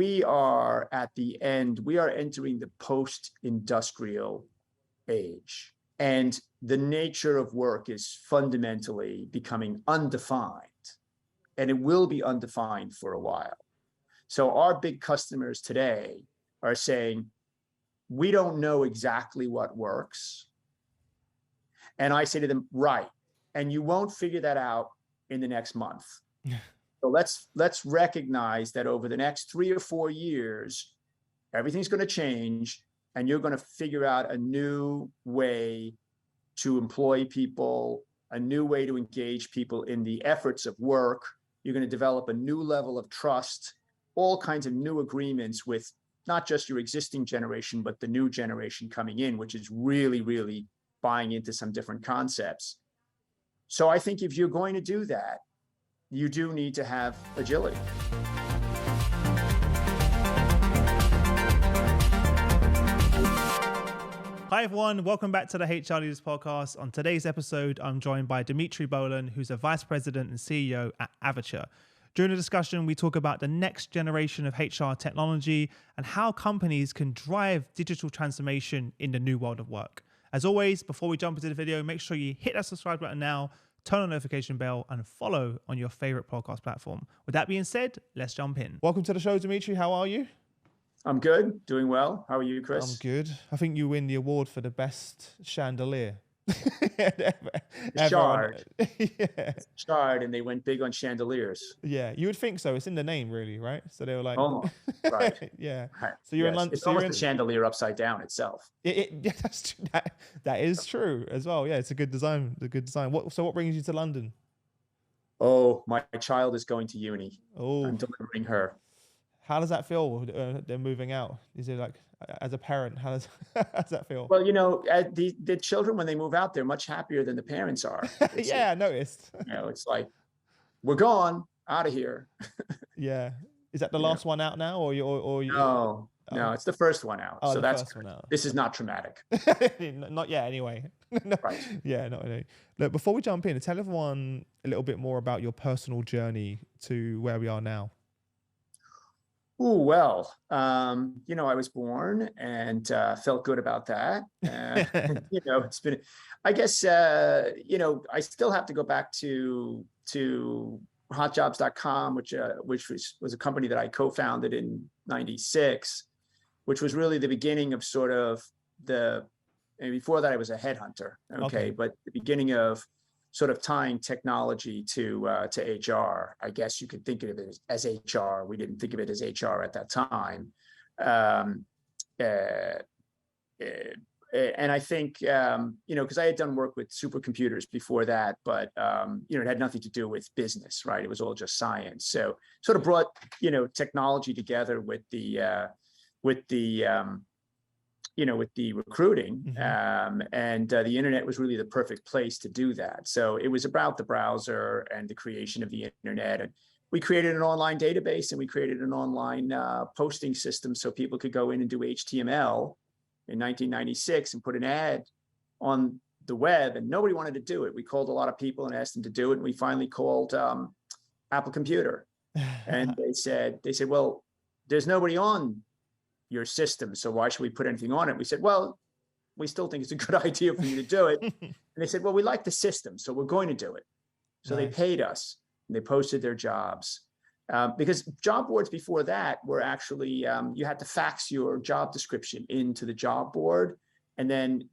we are at the end, we are entering the post-industrial age. And the nature of work is fundamentally becoming undefined. And it will be undefined for a while. So our big customers today are saying, we don't know exactly what works. And I say to them, right. And you won't figure that out in the next month. So let's recognize that over the next 3 or 4 years, everything's going to change, and you're going to figure out a new way to employ people, a new way to engage people in the efforts of work. You're going to develop a new level of trust, all kinds of new agreements with not just your existing generation, but the new generation coming in, which is really, really buying into some different concepts. So I think if you're going to do that, you do need to have agility. Hi everyone, welcome back to the HR Leaders Podcast. On today's episode, I'm joined by Dimitri Boylan, who's a Vice President and CEO at Avature. During the discussion, we talk about the next generation of HR technology and how companies can drive digital transformation in the new world of work. As always, before we jump into the video, make sure you hit that subscribe button now, turn on the notification bell, and follow on your favorite podcast platform. With that being said, let's jump in. Welcome to the show, Dimitri. How are you? I'm good, doing well. How are you, Chris? I'm good. I think you win the award for the best chandelier. Shard. Yeah. Shard, and they went big on chandeliers. Yeah, you would think so. It's in the name, really, right? So they were like, oh, right. Yeah. Right. So you're yes. in London. It's so almost a chandelier upside down itself. Yeah, that is true as well. Yeah, it's a good design. So what brings you to London? Oh, my child is going to uni. Oh, I'm delivering her. How does that feel? They're moving out. Is it like, as a parent, how does that feel? Well, the children, when they move out, they're much happier than the parents are. Yeah, I noticed. It's like, we're gone, out of here. Yeah. Is that the last one out now, or you? No, it's the first one out. Oh, so that's first one out. This is not traumatic. Not yet, anyway. No. Right. Yeah, not really. Look, before we jump in, tell everyone a little bit more about your personal journey to where we are now. Oh, well, I was born and felt good about that. It's been, I guess, I still have to go back to hotjobs.com, which was a company that I co-founded in '96, which was really the beginning of sort of and before that I was a headhunter. Okay. But the beginning of sort of tying technology to HR. I guess you could think of it as HR. We didn't think of it as HR at that time. And I think, because I had done work with supercomputers before that, but, it had nothing to do with business, right? It was all just science. So sort of brought, technology together with the recruiting, and the internet was really the perfect place to do that. So it was about the browser and the creation of the internet. And we created an online database, and we created an online posting system so people could go in and do HTML in 1996 and put an ad on the web, and nobody wanted to do it. We called a lot of people and asked them to do it. And we finally called Apple Computer, and they said, well, there's nobody on your system, so why should we put anything on it? We said, well, we still think it's a good idea for you to do it. And they said, well, we like the system, so we're going to do it. So Nice. They paid us, and they posted their jobs. Because job boards before that were actually, you had to fax your job description into the job board. And then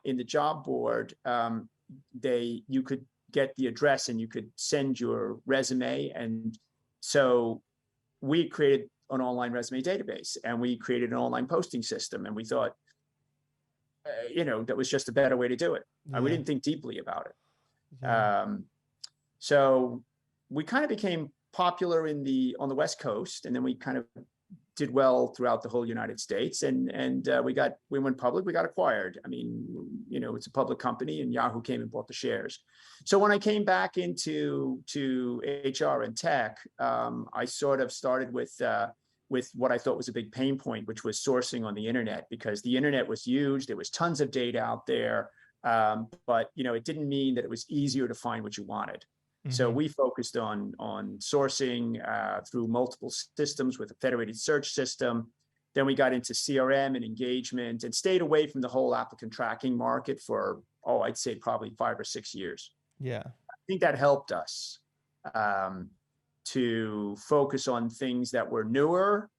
in the job board, you could get the address and you could send your resume. And so we created an online resume database, and we created an online posting system. And we thought, that was just a better way to do it. Yeah. We didn't think deeply about it. Yeah. So we kind of became popular on the West Coast, and then we kind of did well throughout the whole United States. And we went public, we got acquired. I mean, it's a public company, and Yahoo came and bought the shares. So when I came back into HR and tech, I sort of started with what I thought was a big pain point, which was sourcing on the internet, because the internet was huge. There was tons of data out there. But it didn't mean that it was easier to find what you wanted. So we focused on sourcing through multiple systems with a federated search system. Then we got into CRM and engagement and stayed away from the whole applicant tracking market for, I'd say probably 5 or 6 years. Yeah. I think that helped us to focus on things that were newer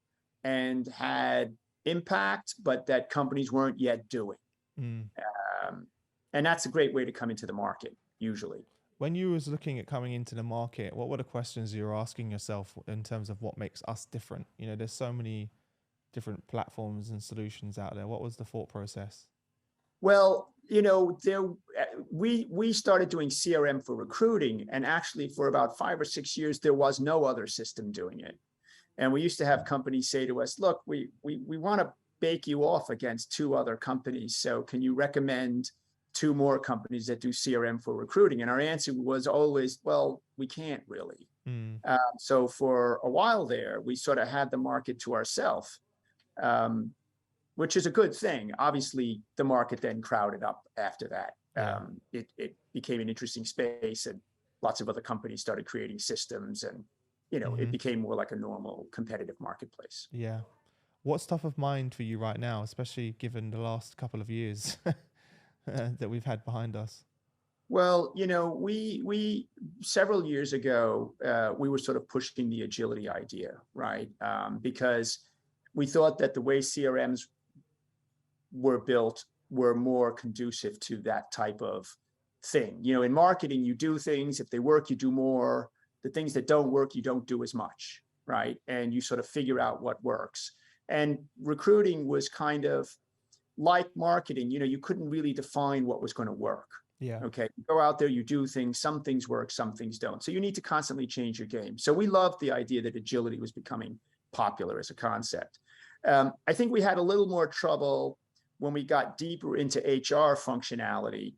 and had impact, but that companies weren't yet doing. And that's a great way to come into the market, usually. When you was looking at coming into the market, what were the questions you were asking yourself in terms of what makes us different? You know, there's so many different platforms and solutions out there. What was the thought process? Well, we started doing CRM for recruiting, and actually for about 5 or 6 years, there was no other system doing it. And we used to have companies say to us, look, we want to bake you off against 2 other companies. So can you recommend 2 more companies that do CRM for recruiting? And our answer was always, well, we can't really. So for a while there, we sort of had the market to ourselves, which is a good thing. Obviously, the market then crowded up after that. It became an interesting space, and lots of other companies started creating systems, and it became more like a normal competitive marketplace. Yeah. What's top of mind for you right now, especially given the last couple of years that we've had behind us? Well, we several years ago, we were sort of pushing the agility idea, right? Because we thought that the way CRMs were built were more conducive to that type of thing. In marketing, you do things. If they work, you do more. The things that don't work, you don't do as much, right? And you sort of figure out what works. And recruiting was kind of like marketing. You couldn't really define what was going to work. Yeah. Okay. You go out there, you do things. Some things work, some things don't. So you need to constantly change your game. So we loved the idea that agility was becoming popular as a concept. I think we had a little more trouble when we got deeper into HR functionality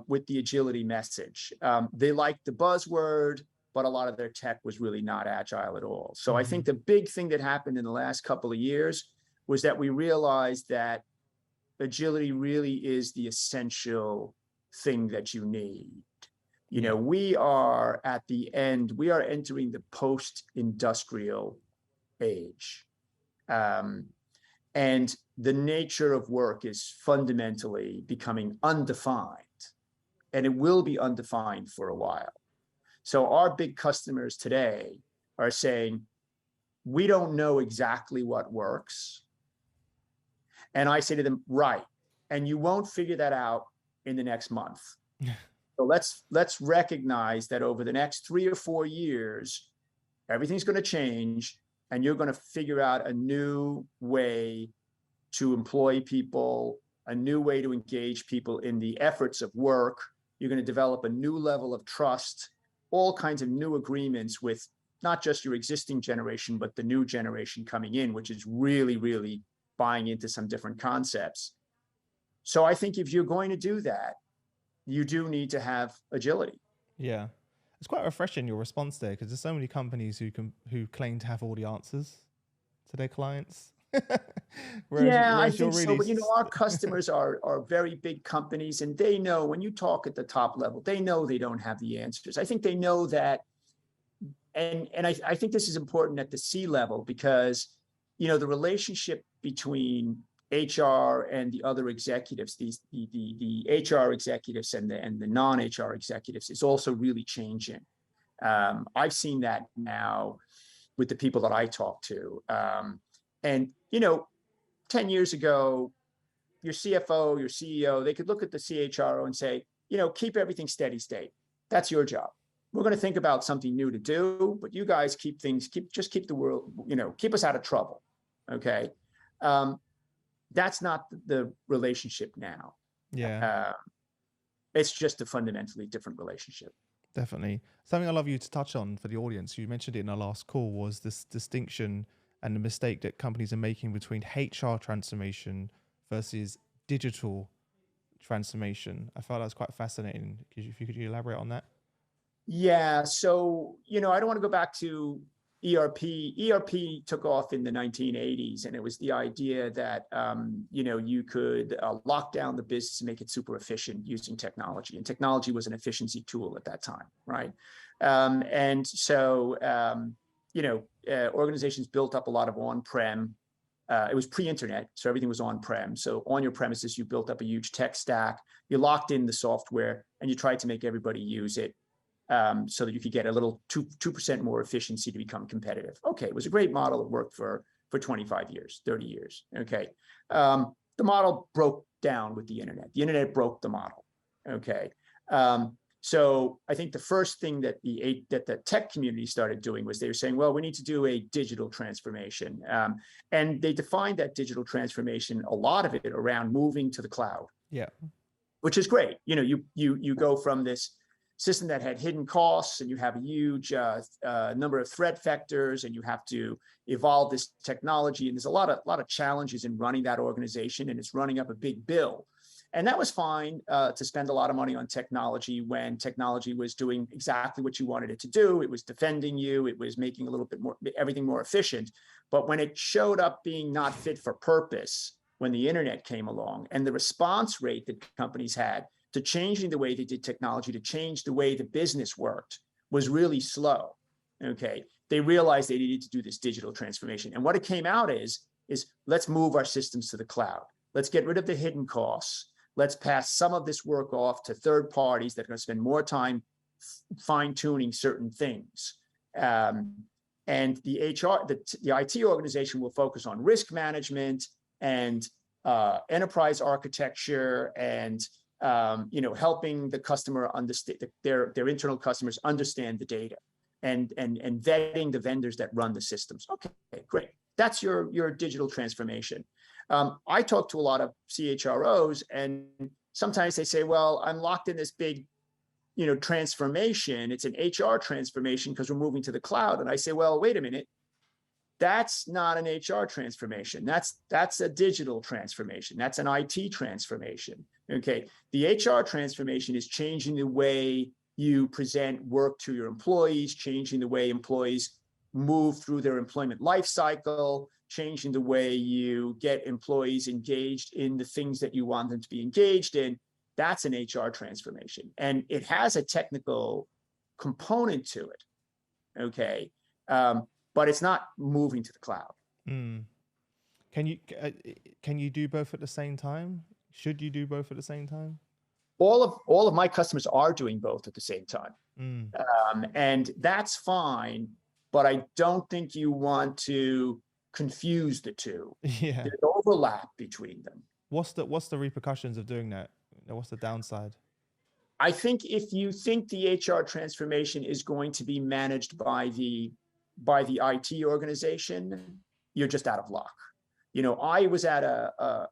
with the agility message. They liked the buzzword, but a lot of their tech was really not agile at all. So I think the big thing that happened in the last couple of years was that we realized that agility really is the essential thing that you need. We are at the end, we are entering the post-industrial age. And the nature of work is fundamentally becoming undefined, and it will be undefined for a while. So our big customers today are saying, we don't know exactly what works. And I say to them, right. And you won't figure that out in the next month. So let's recognize that over the next 3 or 4 years, everything's going to change, and you're going to figure out a new way to employ people, a new way to engage people in the efforts of work. You're going to develop a new level of trust, all kinds of new agreements with not just your existing generation, but the new generation coming in, which is really, really buying into some different concepts. So I think if you're going to do that, you do need to have agility. Yeah. It's quite refreshing, your response there, because there's so many companies who claim to have all the answers to their clients. I think so. But our customers are very big companies, and they know when you talk at the top level, they know they don't have the answers. I think they know that, and I think this is important at the C level, because the relationship between HR and the other executives, the HR executives and the non-HR executives, is also really changing. I've seen that now with the people that I talk to. And 10 years ago, your CFO, your CEO, they could look at the CHRO and say, keep everything steady state. That's your job. We're going to think about something new to do, but you guys keep the world, keep us out of trouble. Okay. That's not the relationship now. Yeah. It's just a fundamentally different relationship. Definitely. Something I'd love you to touch on for the audience, you mentioned it in our last call, was this distinction and the mistake that companies are making between HR transformation versus digital transformation. I felt that was quite fascinating. If you could elaborate on that. Yeah. So, I don't want to go back to ERP took off in the 1980s, and it was the idea that you could lock down the business and make it super efficient using technology, and technology was an efficiency tool at that time, right? And so organizations built up a lot of on-prem. It was pre-internet, so everything was on-prem. So on your premises, you built up a huge tech stack. You locked in the software, and you tried to make everybody use it. So that you could get a little 2% more efficiency to become competitive. Okay, it was a great model. It worked for 25 years, 30 years. Okay, the model broke down with the internet. The internet broke the model. Okay, so I think the first thing that the tech community started doing was they were saying, well, we need to do a digital transformation, and they defined that digital transformation, a lot of it around moving to the cloud. Yeah, which is great. You go from this system that had hidden costs, and you have a huge number of threat vectors, and you have to evolve this technology. And there's a lot of challenges in running that organization, and it's running up a big bill. And that was fine to spend a lot of money on technology when technology was doing exactly what you wanted it to do. It was defending you. It was making a little bit more, everything more efficient. But when it showed up being not fit for purpose, when the internet came along, and the response rate that companies had to changing the way they did technology, to change the way the business worked, was really slow. Okay, they realized they needed to do this digital transformation. And what it came out is let's move our systems to the cloud. Let's get rid of the hidden costs. Let's pass some of this work off to third parties that are going to spend more time fine-tuning certain things. And the IT organization will focus on risk management and enterprise architecture and helping the customer understand their internal customers understand the data and vetting the vendors that run the systems. Okay, great. That's your digital transformation. I talk to a lot of CHROs, and sometimes they say, well, I'm locked in this big, transformation. It's an HR transformation because we're moving to the cloud. And I say, well, wait a minute. That's not an HR transformation. That's a digital transformation. That's an IT transformation. Okay. The HR transformation is changing the way you present work to your employees, changing the way employees move through their employment life cycle, changing the way you get employees engaged in the things that you want them to be engaged in. That's an HR transformation. And it has a technical component to it. Okay. But it's not moving to the cloud. Mm. Can you do both at the same time? Should you do both at the same time? All of my customers are doing both at the same time. Mm. And that's fine, but I don't think you want to confuse the two. Yeah. There's overlap between them. What's the repercussions of doing that? What's the downside? I think if you think the HR transformation is going to be managed by the IT organization, you're just out of luck. I was at a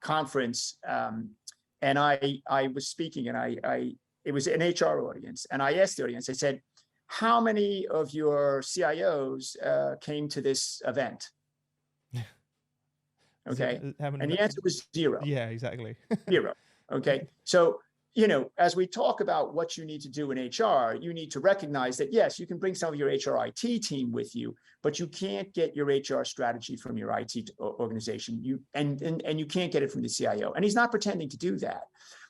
conference, and I was speaking, and it was an HR audience, and I asked the audience, I said, how many of your CIOs came to this event? Okay. And the answer was zero. Yeah, exactly. Zero. Okay. So, as we talk about what you need to do in HR, you need to recognize that, yes, you can bring some of your HR IT team with you, but you can't get your HR strategy from your IT organization. And you can't get it from the CIO. And he's not pretending to do that.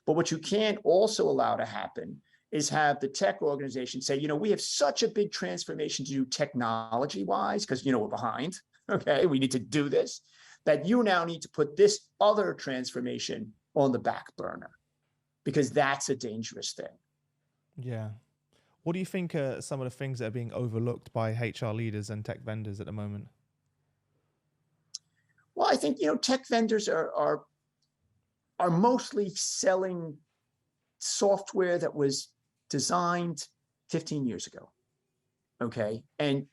But what you can't also allow to happen is have the tech organization say, we have such a big transformation to do technology-wise, because, we're behind. Okay, we need to do this, that you now need to put this other transformation on the back burner, because that's a dangerous thing. Yeah. What do you think are some of the things that are being overlooked by HR leaders and tech vendors at the moment? Well, I think, tech vendors are mostly selling software that was designed 15 years ago. Okay. And,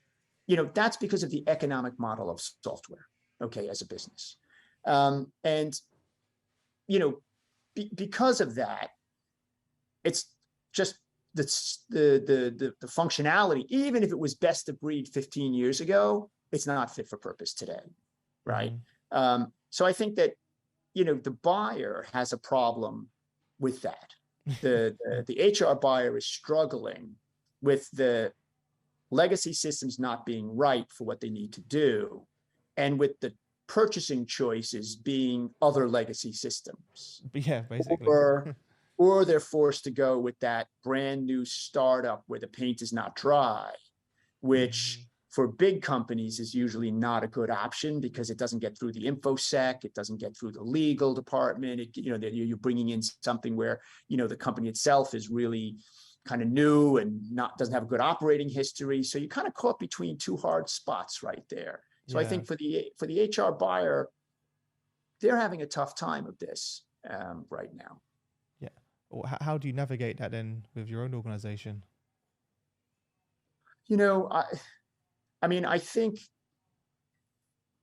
that's because of the economic model of software. Okay. As a business. Because of that, it's just the functionality, even if it was best of breed 15 years ago, it's not fit for purpose today. Right. Mm-hmm. So I think that, the buyer has a problem with that. The HR buyer is struggling with the legacy systems not being right for what they need to do, and with the purchasing choices being other legacy systems. Yeah, basically. Or they're forced to go with that brand new startup where the paint is not dry, which for big companies is usually not a good option because it doesn't get through the infosec, it doesn't get through the legal department. You're bringing in something where, the company itself is really kind of new and doesn't have a good operating history. So you're kind of caught between two hard spots right there. So I think for the HR buyer, they're having a tough time with this right now. Yeah. Well, how do you navigate that then with your own organization? I think,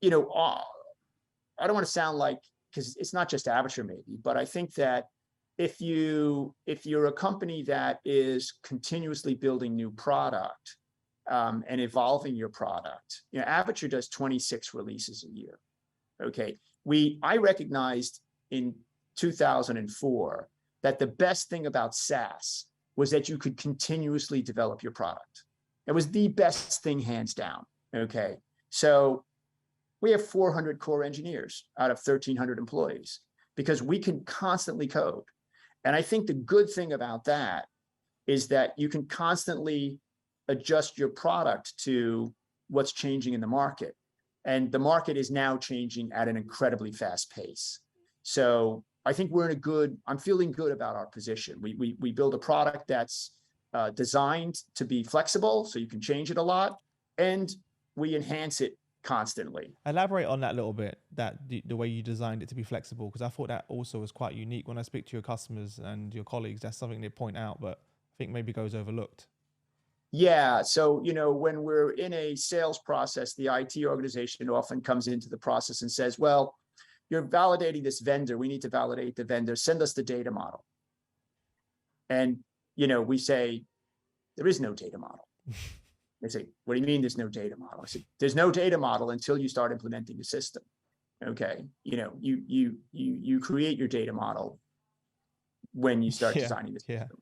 I don't want to sound like, because it's not just Avature maybe, but I think that if you're a company that is continuously building new product and evolving your product, Avature does 26 releases a year. Okay. I recognized in 2004 that the best thing about SaaS was that you could continuously develop your product. It was the best thing, hands down. Okay. So we have 400 core engineers out of 1,300 employees because we can constantly code. And I think the good thing about that is that you can constantly adjust your product to what's changing in the market. And the market is now changing at an incredibly fast pace. So I think I'm feeling good about our position. We build a product that's designed to be flexible, so you can change it a lot, and we enhance it constantly. Elaborate on that a little bit, that the way you designed it to be flexible, because I thought that also was quite unique. When I speak to your customers and your colleagues, that's something they point out, but I think maybe goes overlooked. Yeah. So, when we're in a sales process, the IT organization often comes into the process and says, well, you're validating this vendor. We need to validate the vendor. Send us the data model. And, we say, there is no data model. They say, what do you mean there's no data model? I said, there's no data model until you start implementing the system. Okay. You create your data model when you start designing the system.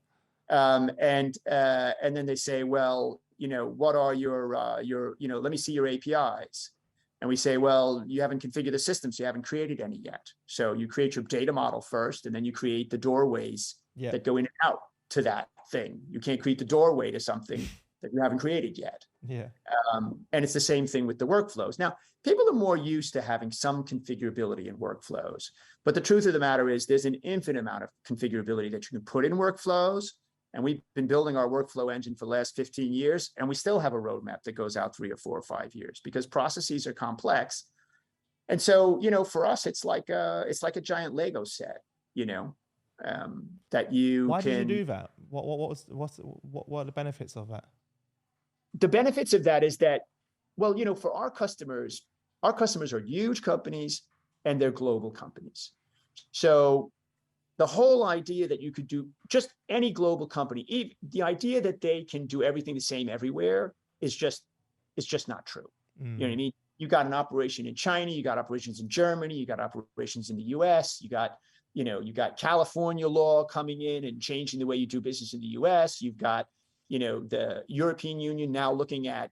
And then they say, well, what are your, let me see your APIs. And we say, well, you haven't configured the system, so you haven't created any yet. So you create your data model first, and then you create the doorways that go in and out to that thing. You can't create the doorway to something that you haven't created yet. Yeah. And it's the same thing with the workflows. Now, people are more used to having some configurability in workflows, but the truth of the matter is there's an infinite amount of configurability that you can put in workflows. And we've been building our workflow engine for the last 15 years, and we still have a roadmap that goes out 3 or 4 or 5 years because processes are complex. And so, for us, it's like a giant Lego set, that you Why can. Why did you do that? What are the benefits of that? The benefits of that is that, well, for our customers are huge companies and they're global companies. So the whole idea that you could do just any global company, the idea that they can do everything the same everywhere is just not true. You know what I mean? You got an operation in China, you got operations in Germany, you got operations in the US, you got California law coming in and changing the way you do business in the US. You've got, the European Union now looking at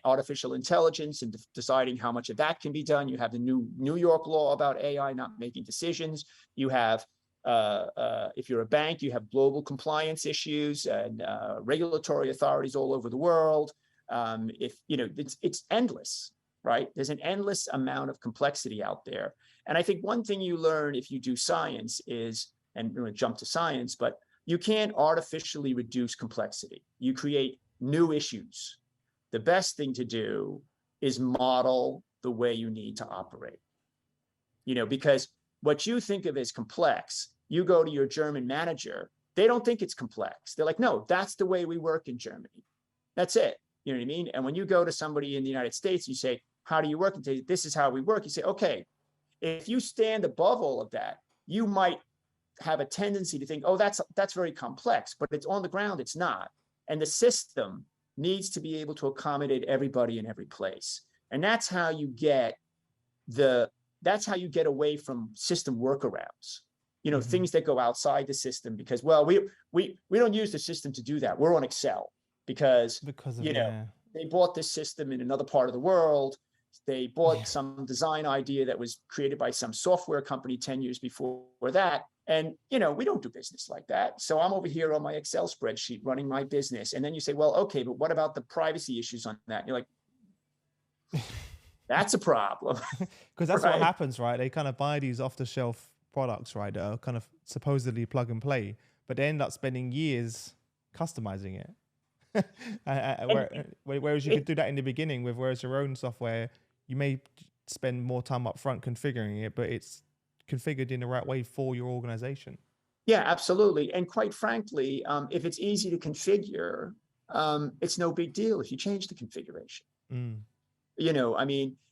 artificial intelligence and deciding how much of that can be done. You have the new New York law about AI not making decisions. You have, if you're a bank, you have global compliance issues and regulatory authorities all over the world. It's endless, right? There's an endless amount of complexity out there. And I think one thing you learn if you do science is, and we're going to jump to science, but you can't artificially reduce complexity. You create new issues. The best thing to do is model the way you need to operate. Because what you think of as complex, you go to your German manager, they don't think it's complex. They're like, no, that's the way we work in Germany. That's it. You know what I mean? And when you go to somebody in the United States, you say, how do you work? And say, this is how we work. You say, okay, if you stand above all of that, you might have a tendency to think, oh, that's very complex, but it's on the ground, it's not. And the system needs to be able to accommodate everybody in every place. And that's how you get away from system workarounds, things that go outside the system because, well, we don't use the system to do that. We're on Excel. because, Because of, they bought this system in another part of the world. They bought some design idea that was created by some software company 10 years before that. And, we don't do business like that. So I'm over here on my Excel spreadsheet running my business. And then you say, well, okay, but what about the privacy issues on that? And you're like, that's a problem. Because that's what happens, right? They kind of buy these off the shelf products, right? That are kind of supposedly plug and play, but they end up spending years customizing it. Whereas you could do that in the beginning whereas your own software, you may spend more time up front configuring it, but it's configured in the right way for your organization. Yeah, absolutely. And quite frankly, if it's easy to configure, it's no big deal if you change the configuration.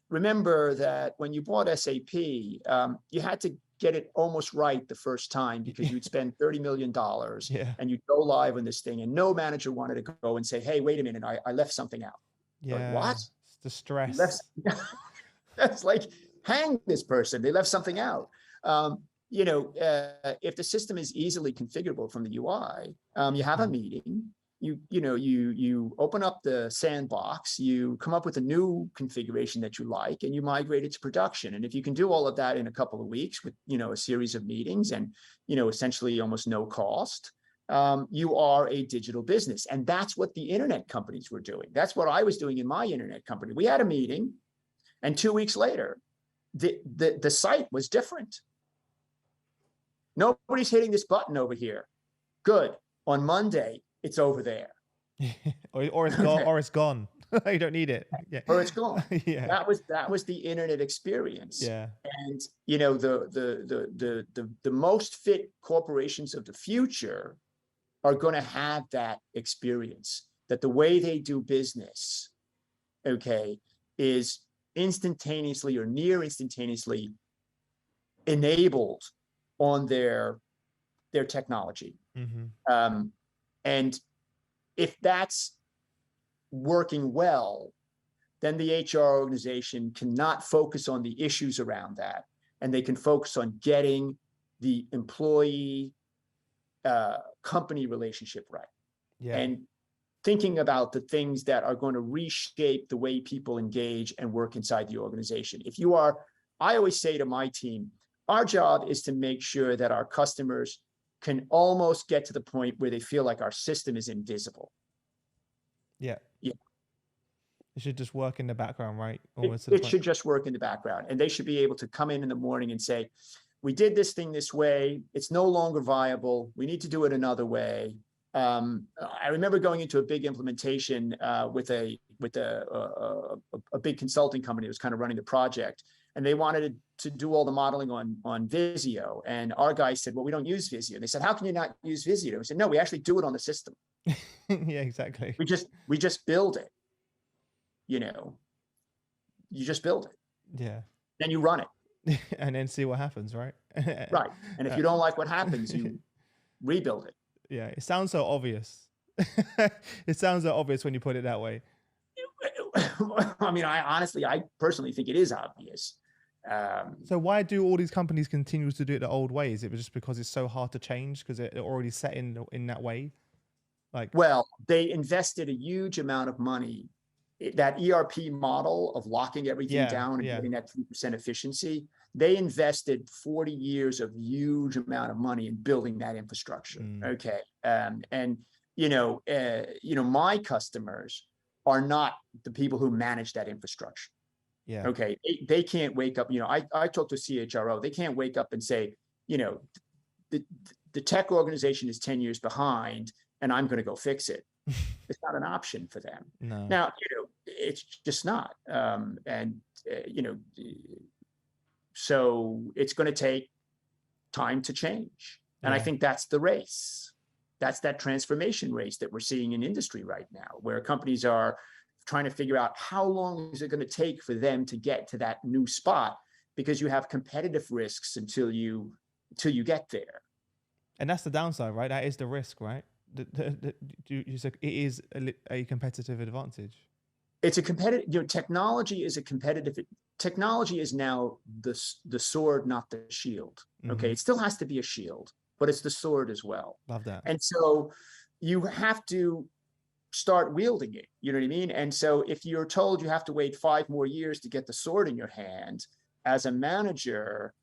Remember that when you bought SAP, you had to get it almost right the first time because you'd spend $30 million and you'd go live on this thing, and no manager wanted to go and say, hey, wait a minute, I left something out. Yeah. Like, what? It's the stress. That's like, hang this person, they left something out. If the system is easily configurable from the UI, you have a meeting, you open up the sandbox, you come up with a new configuration that you like, and you migrate it to production. And if you can do all of that in a couple of weeks with, a series of meetings and, essentially almost no cost, you are a digital business. And that's what the internet companies were doing. That's what I was doing in my internet company. We had a meeting, and 2 weeks later, the site was different. Nobody's hitting this button over here. Good. On Monday, it's over there. or it's gone, or it's gone. You don't need it. Yeah. Or it's gone. Yeah. That was the internet experience. Yeah. And the most fit corporations of the future are going to have that experience, that the way they do business, is instantaneously or near instantaneously enabled on their technology. And if that's working well, then the HR organization cannot focus on the issues around that, and they can focus on getting the employee company relationship right. And thinking about the things that are going to reshape the way people engage and work inside the organization. I always say to my team, our job is to make sure that our customers can almost get to the point where they feel like our system is invisible. Yeah. It should just work in the background, right? It should just work in the background. And they should be able to come in the morning and say, we did this thing this way. It's no longer viable. We need to do it another way. I remember going into a big implementation with a big consulting company that was kind of running the project. And they wanted to do all the modeling on Visio. And our guy said, well, we don't use Visio. They said, how can you not use Visio? We said, no, we actually do it on the system. Yeah, exactly. We just build it. You just build it. Yeah. Then you run it. And then see what happens, right? Right. And if you don't like what happens, you rebuild it. Yeah. It sounds so obvious. It sounds so obvious when you put it that way. I personally think it is obvious. So why do all these companies continue to do it the old way? Is it just because it's so hard to change because they're already set in that way? Well, they invested a huge amount of money. That ERP model of locking everything down and getting that 3% efficiency, they invested 40 years of huge amount of money in building that infrastructure. My customers are not the people who manage that infrastructure. They can't wake up. I talked to CHRO. They can't wake up and say, the tech organization is 10 years behind and I'm going to go fix it. It's not an option for them. No. Now, it's just not. So it's going to take time to change. And I think that's the race. That's that transformation race that we're seeing in industry right now, where companies are trying to figure out how long is it going to take for them to get to that new spot, because you have competitive risks until you get there. And that's the downside, right? That is the risk, right? It is a competitive advantage. It's a competitive, technology is a competitive, technology is now the sword, not the shield. It still has to be a shield, but it's the sword as well. Love that. And so you have to start wielding it. You know what I mean? And so if you're told you have to wait 5 more years to get the sword in your hand as a manager,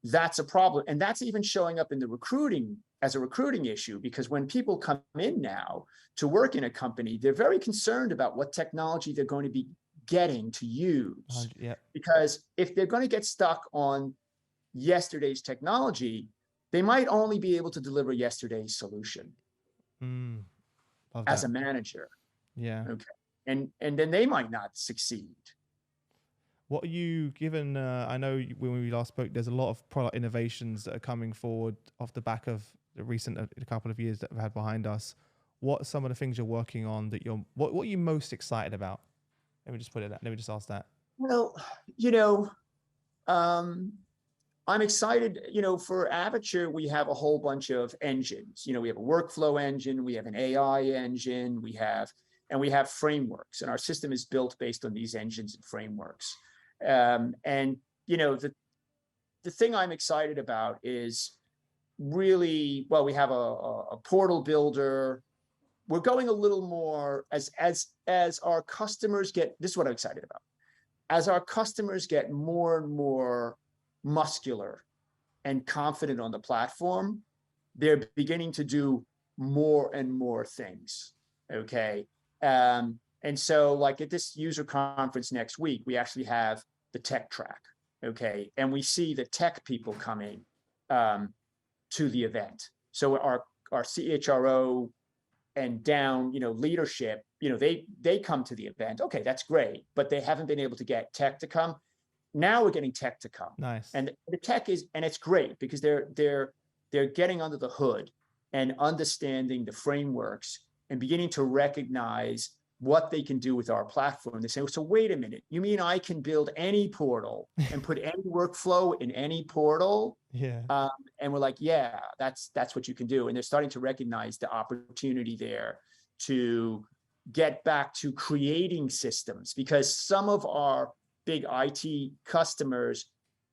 that's a problem. And that's even showing up in the recruiting as a recruiting issue, because when people come in now to work in a company, they're very concerned about what technology they're going to be getting to use. Yeah. Because if they're going to get stuck on yesterday's technology, they might only be able to deliver yesterday's solution as a manager. Yeah. Okay. And then they might not succeed. What are you given? I know when we last spoke, there's a lot of product innovations that are coming forward off the back of the recent a couple of years that we've had behind us. What are some of the things you're working on that what are you most excited about? Let me just put it that. Let me just ask that. Well, I'm excited, for Avature, we have a whole bunch of engines. We have a workflow engine, we have an AI engine, we have frameworks, and our system is built based on these engines and frameworks. The thing I'm excited about is really, well, we have a portal builder. We're going a little more as our customers get, this is what I'm excited about. As our customers get more and more muscular and confident on the platform, they're beginning to do more and more things. Okay. And so like at this user conference next week, we actually have the tech track. Okay. And we see the tech people coming to the event. So our CHRO and down, leadership, they come to the event. Okay, that's great, but they haven't been able to get tech to come. Now we're getting tech to come. Nice. And the tech and it's great because they're getting under the hood and understanding the frameworks and beginning to recognize what they can do with our platform. They say, so wait a minute, you mean I can build any portal and put any workflow in any portal? Yeah. And we're like, yeah, that's what you can do. And they're starting to recognize the opportunity there to get back to creating systems, because some of our big IT customers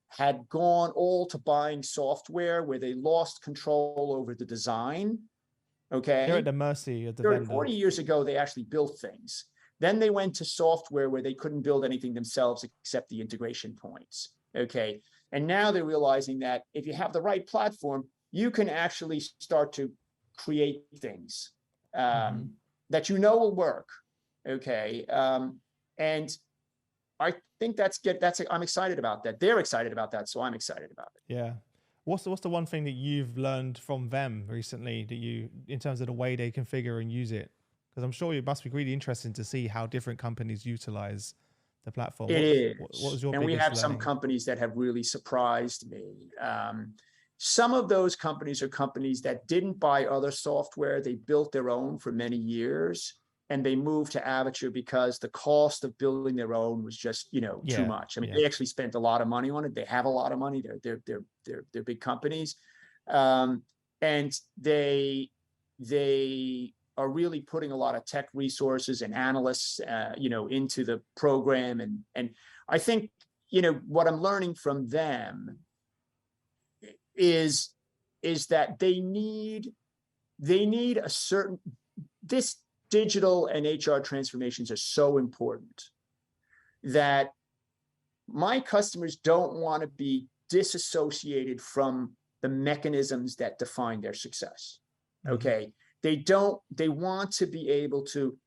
had gone all to buying software where they lost control over the design. Okay. They're at the mercy of the 30, vendor. 40 years ago, they actually built things. Then they went to software where they couldn't build anything themselves except the integration points. Okay. And now they're realizing that if you have the right platform, you can actually start to create things that will work. Okay. And I think I'm excited about that. They're excited about that. So I'm excited about it. Yeah. What's the one thing that you've learned from them recently that in terms of the way they configure and use it? Because I'm sure it must be really interesting to see how different companies utilize the platform. It is. What was your and we have learning? Some companies that have really surprised me. Some of those companies are companies that didn't buy other software. They built their own for many years. And they moved to Avature because the cost of building their own was just, too much. I mean, they actually spent a lot of money on it. They have a lot of money. They're big companies, and they are really putting a lot of tech resources and analysts, into the program. And I think, what I'm learning from them is that they need a certain this. Digital and HR transformations are so important that my customers don't want to be disassociated from the mechanisms that define their success. Okay. They want to be able to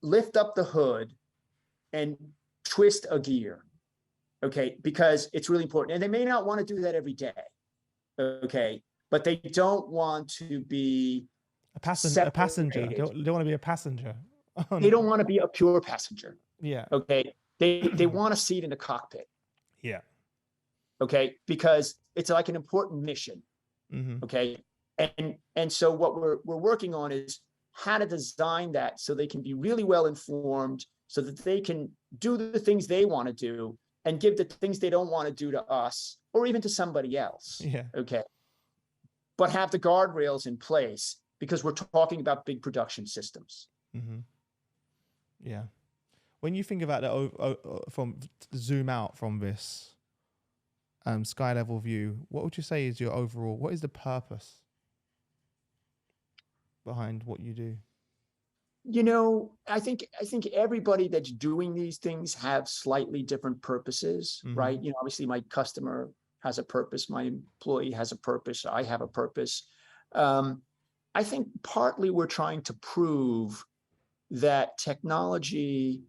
lift up the hood and twist a gear. Okay. Because it's really important. And they may not want to do that every day. Okay. But they don't want to be a passenger. They don't want to be a passenger. They don't want to be a pure passenger. Yeah. Okay. They want a seat in the cockpit. Yeah. Okay. Because it's like an important mission. Okay. And so what we're working on is how to design that so they can be really well informed, so that they can do the things they want to do and give the things they don't want to do to us or even to somebody else. Yeah. Okay. But have the guardrails in place, because we're talking about big production systems. Yeah. When you think about from zoom out from this sky level view, what would you say is your overall, what is the purpose behind what you do? I think everybody that's doing these things have slightly different purposes, right? Obviously my customer has a purpose, my employee has a purpose, I have a purpose. I think partly we're trying to prove that technology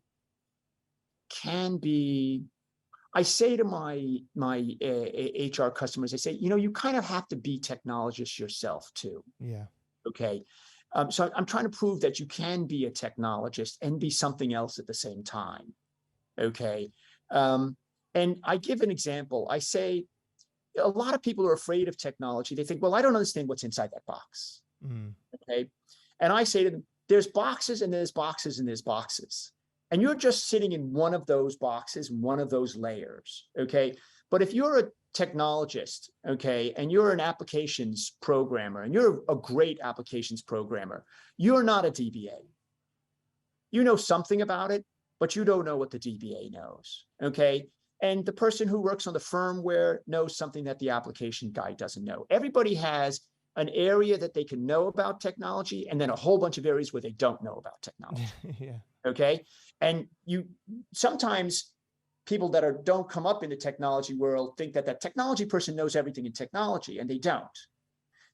can be. I say to my HR customers, I say, you kind of have to be technologists yourself too. Yeah. Okay. So I'm trying to prove that you can be a technologist and be something else at the same time. Okay. And I give an example. I say a lot of people are afraid of technology. They think, well, I don't understand what's inside that box. Okay. And I say to them, there's boxes and there's boxes and there's boxes. And you're just sitting in one of those boxes, one of those layers. Okay. But if you're a technologist, okay, and you're an applications programmer and you're a great applications programmer, you're not a DBA. You know something about it, but you don't know what the DBA knows. Okay. And the person who works on the firmware knows something that the application guy doesn't know. Everybody has an area that they can know about technology, and then a whole bunch of areas where they don't know about technology. Yeah. Okay. And sometimes people that don't come up in the technology world think that technology person knows everything in technology, and they don't.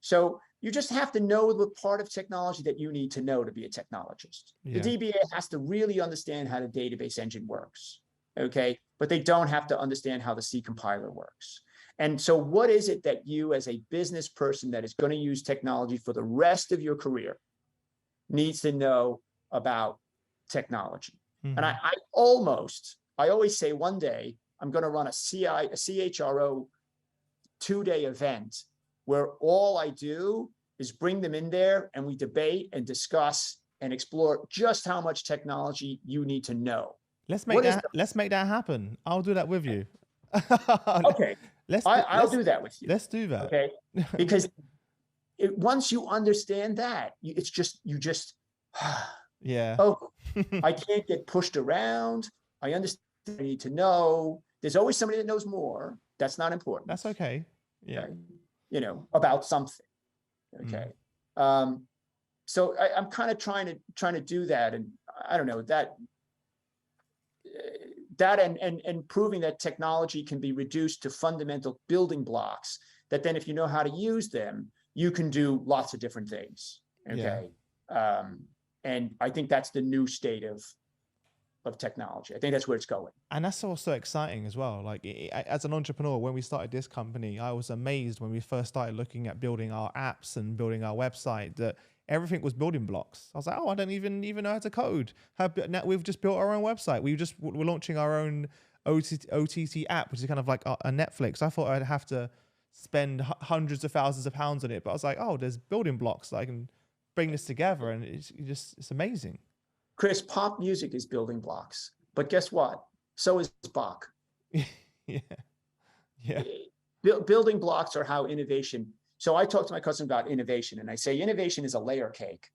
So you just have to know the part of technology that you need to know to be a technologist. Yeah. The DBA has to really understand how the database engine works. Okay. But they don't have to understand how the C compiler works. And so what is it that you, as a business person that is going to use technology for the rest of your career, needs to know about technology? And I always say one day I'm going to run a CHRO 2-day event where all I do is bring them in there and we debate and discuss and explore just how much technology you need to know. Let's make that happen. I'll do that with you. Okay. I'll do that with you. Let's do that. Okay. Because once you understand that, you just yeah. Oh, I can't get pushed around. I understand I need to know. There's always somebody that knows more. That's not important. That's okay. Yeah. Okay? About something. Okay. So I'm kind of trying to do that. And I don't know that and proving that technology can be reduced to fundamental building blocks that then if you know how to use them, you can do lots of different things. Okay. Yeah. And I think that's the new state of technology. I think that's where it's going. And that's also exciting as well. Like as an entrepreneur, when we started this company, I was amazed when we first started looking at building our apps and building our website that everything was building blocks. I was like, oh, I don't even know how to code. Now we've just built our own website. We're launching our own OTT app, which is kind of like a Netflix. I thought I'd have to spend hundreds of thousands of pounds on it, but I was like, oh, there's building blocks that I can bring this together, and it's amazing. Chris, pop music is building blocks, but guess what? So is Bach. Yeah. Building blocks are how innovation. So I talk to my customer about innovation, and I say innovation is a layer cake,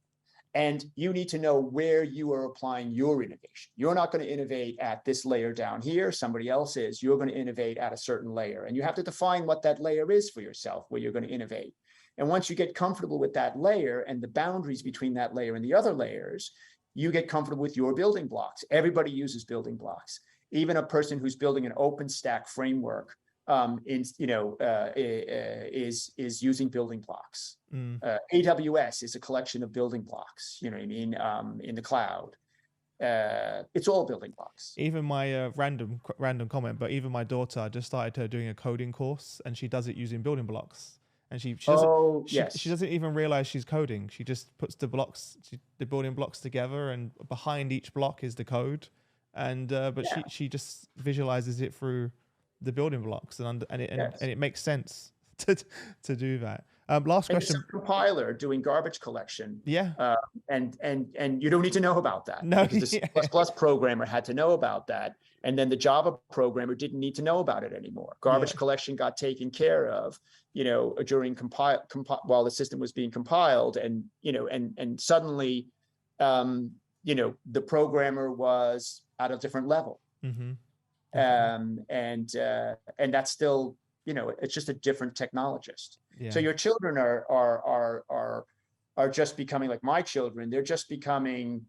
and you need to know where you are applying your innovation. You're not going to innovate at this layer down here. Somebody else is. You're going to innovate at a certain layer, and you have to define what that layer is for yourself, where you're going to innovate. And once you get comfortable with that layer and the boundaries between that layer and the other layers, you get comfortable with your building blocks. Everybody uses building blocks. Even a person who's building an OpenStack framework is using building blocks. AWS is a collection of building blocks. You know what I mean? In the cloud, it's all building blocks. Even my random comment, but even my daughter just started her doing a coding course, and she does it using building blocks. And she doesn't even realize she's coding. She just puts the building blocks together, and behind each block is the code. And she just visualizes it through the building blocks, and it makes sense to do that. Last question. It's a compiler doing garbage collection. Yeah. And you don't need to know about that. No. Because the C++ programmer had to know about that. And then the Java programmer didn't need to know about it anymore. Garbage collection got taken care of, during while the system was being compiled, and suddenly, the programmer was at a different level. Mm-hmm. And that's still, it's just a different technologist. Yeah. So your children are just becoming like my children. They're just becoming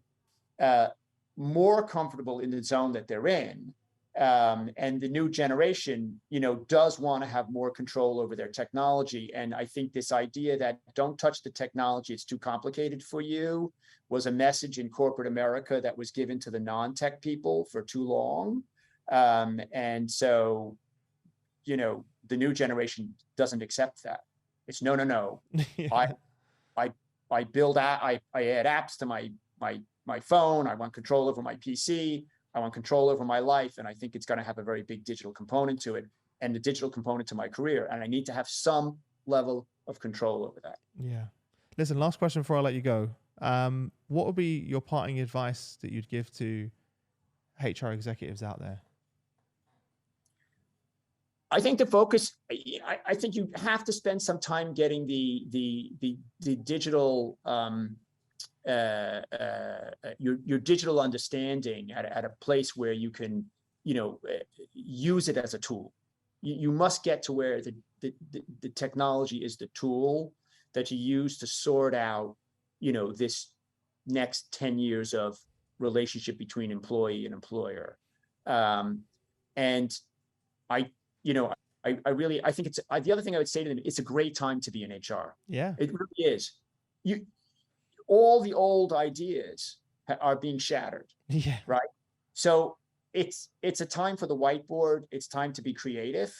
more comfortable in the zone that they're in. And the new generation, does want to have more control over their technology. And I think this idea that don't touch the technology, it's too complicated for you, was a message in corporate America that was given to the non-tech people for too long. And so, the new generation doesn't accept that. It's no. Yeah. I build I add apps to my phone. I want control over my PC. I want control over my life. And I think it's going to have a very big digital component to it, and the digital component to my career. And I need to have some level of control over that. Yeah. Listen, last question before I let you go. What would be your parting advice that you'd give to HR executives out there? I think the focus, I think you have to spend some time getting the digital, your digital understanding at a place where you can, use it as a tool. You must get to where the technology is the tool that you use to sort out, this next 10 years of relationship between employee and employer. And I think it's, the other thing I would say to them, it's a great time to be in HR. Yeah, it really is. All the old ideas are being shattered. Yeah. Right. So it's a time for the whiteboard. It's time to be creative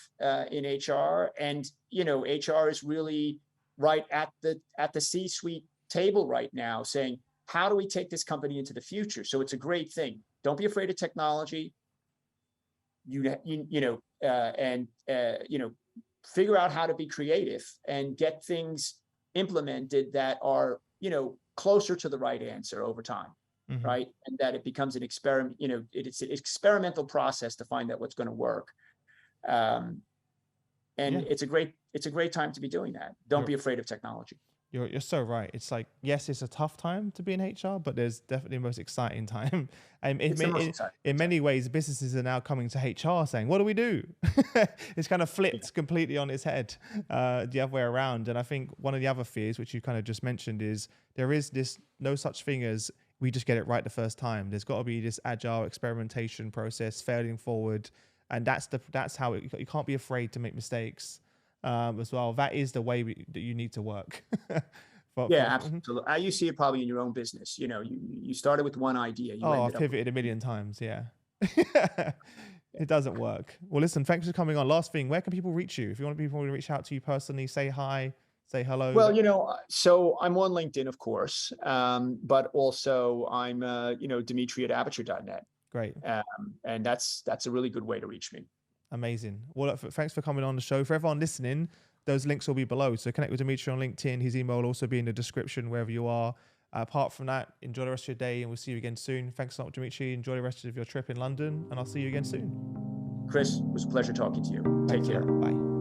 in HR. And, HR is really right at the C-suite table right now saying, how do we take this company into the future? So it's a great thing. Don't be afraid of technology. Figure out how to be creative and get things implemented that are, closer to the right answer over time. Mm-hmm. Right. And that it becomes an experiment, it's an experimental process to find out what's going to work. It's a great time to be doing that. Don't be afraid of technology. You're so right. It's like, yes, it's a tough time to be in HR, but there's definitely the most exciting time. In many ways, businesses are now coming to HR saying, what do we do? It's kind of flipped completely on its head, the other way around. And I think one of the other fears, which you kind of just mentioned, is there is this no such thing as we just get it right the first time. There's got to be this agile experimentation process, failing forward. And that's how you can't be afraid to make mistakes. As well, that is the way that you need to work. Absolutely. You see it probably in your own business. You started with one idea. I've pivoted a million times. Yeah, it doesn't work. Well, listen, thanks for coming on. Last thing, where can people reach you? If you want people to reach out to you personally, say hi, say hello. Well, so I'm on LinkedIn, of course, but also I'm, Dimitri at avature.net. Great. And that's a really good way to reach me. Amazing. Well, thanks for coming on the show. For everyone listening, those links will be below. So connect with Dimitri on LinkedIn. His email will also be in the description wherever you are. Apart from that, enjoy the rest of your day and we'll see you again soon. Thanks a lot, Dimitri. Enjoy the rest of your trip in London and I'll see you again soon. Chris, it was a pleasure talking to you. Take care. Bye.